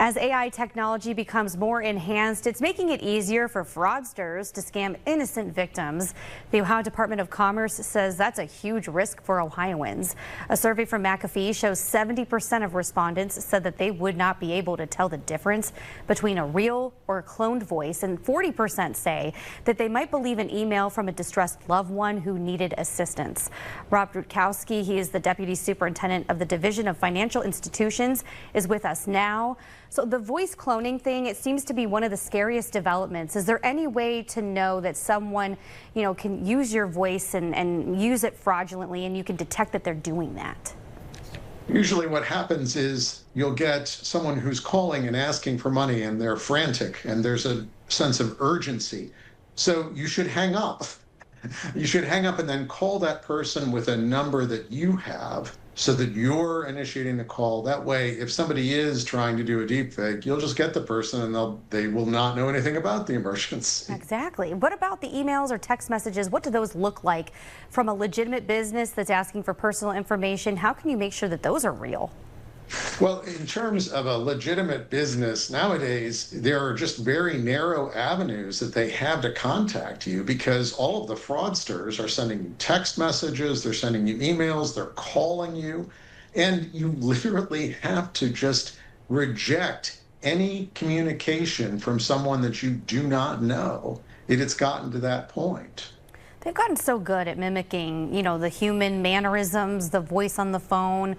As AI technology becomes more enhanced, it's making it easier for fraudsters to scam innocent victims. The Ohio Department of Commerce says that's a huge risk for Ohioans. A survey from McAfee shows 70% of respondents said that they would not be able to tell the difference between a real or a cloned voice, and 40% say that they might believe an email from a distressed loved one who needed assistance. Rob Rutkowski, he is the Deputy Superintendent of the Division of Financial Institutions, is with us now. So the voice cloning thing, it seems to be one of the scariest developments. Is there any way to know that someone, can use your voice and use it fraudulently, and you can detect that they're doing that? Usually what happens is you'll get someone who's calling and asking for money, and they're frantic and there's a sense of urgency. So you should hang up. You should hang up and then call that person with a number that you have so that you're initiating the call. That way, if somebody is trying to do a deepfake, you'll just get the person and they will not know anything about the emergency. Exactly. What about the emails or text messages? What do those look like from a legitimate business that's asking for personal information? How can you make sure that those are real? Well, in terms of a legitimate business, nowadays, there are just very narrow avenues that they have to contact you, because all of the fraudsters are sending you text messages, they're sending you emails, they're calling you, and you literally have to just reject any communication from someone that you do not know. It's gotten to that point. They've gotten so good at mimicking, the human mannerisms, the voice on the phone.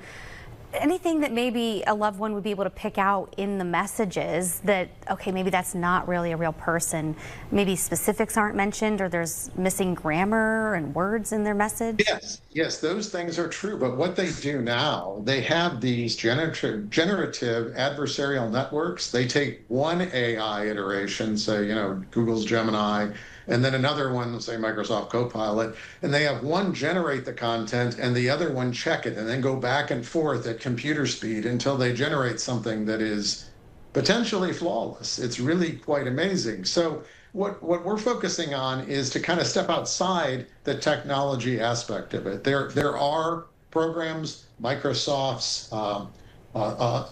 Anything that maybe a loved one would be able to pick out in the messages that, okay, maybe that's not really a real person. Maybe specifics aren't mentioned, or there's missing grammar and words in their message. Yes, those things are true. But what they do now, they have these generative adversarial networks. They take one AI iteration, say, Google's Gemini, and then another one, say Microsoft Copilot, and they have one generate the content and the other one check it, and then go back and forth at computer speed until they generate something that is potentially flawless. It's really quite amazing. So what we're focusing on is to kind of step outside the technology aspect of it. There are programs, Microsoft's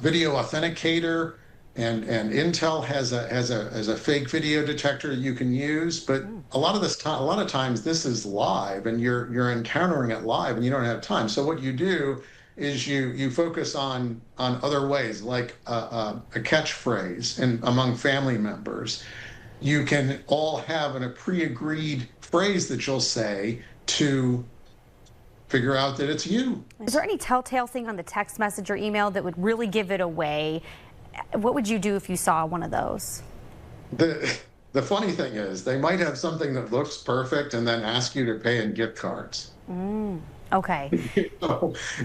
video authenticator, and Intel has a fake video detector you can use, but a lot of times this is live, and you're encountering it live, and you don't have time. So what you do is you focus on other ways, like a catchphrase and among family members. You can all have a pre-agreed phrase that you'll say to figure out that it's you. Is there any telltale thing on the text message or email that would really give it away? What would you do if you saw one of those? The funny thing is, they might have something that looks perfect and then ask you to pay in gift cards. Okay.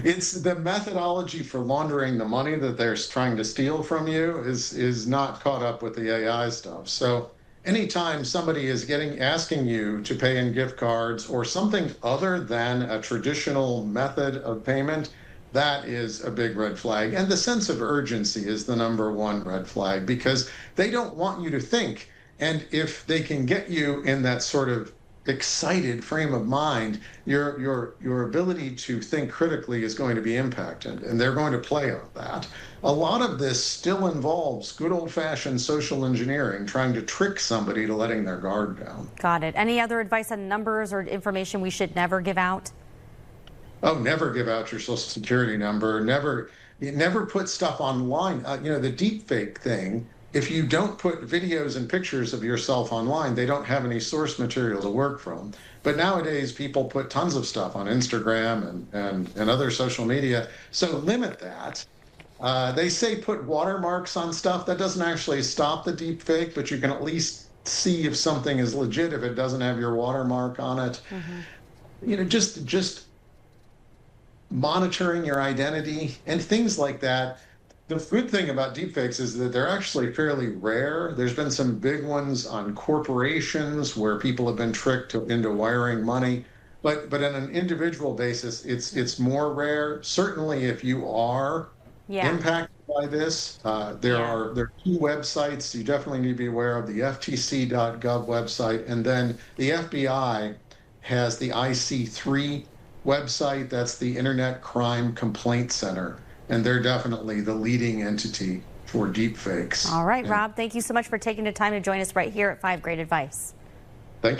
It's the methodology for laundering the money that they're trying to steal from you is not caught up with the AI stuff. So anytime somebody is asking you to pay in gift cards or something other than a traditional method of payment, that is a big red flag. And the sense of urgency is the #1 red flag, because they don't want you to think. And if they can get you in that sort of excited frame of mind, your ability to think critically is going to be impacted, and they're going to play on that. A lot of this still involves good old-fashioned social engineering, trying to trick somebody to letting their guard down. Got it. Any other advice on numbers or information we should never give out? Oh, never give out your social security number. Never put stuff online. The deepfake thing, if you don't put videos and pictures of yourself online, they don't have any source material to work from. But nowadays, people put tons of stuff on Instagram and other social media. So limit that. They say put watermarks on stuff. That doesn't actually stop the deepfake, but you can at least see if something is legit if it doesn't have your watermark on it. Just monitoring your identity and things like that. The good thing about deepfakes is that they're actually fairly rare. There's been some big ones on corporations where people have been tricked into wiring money, but on an individual basis, it's more rare. Certainly, if you are impacted by this, there are two websites you definitely need to be aware of: the FTC.gov website, and then the FBI has the IC3 website. That's the Internet Crime Complaint Center, and they're definitely the leading entity for deep fakes. All right, Yeah. Rob, thank you so much for taking the time to join us right here at 5 Great Advice.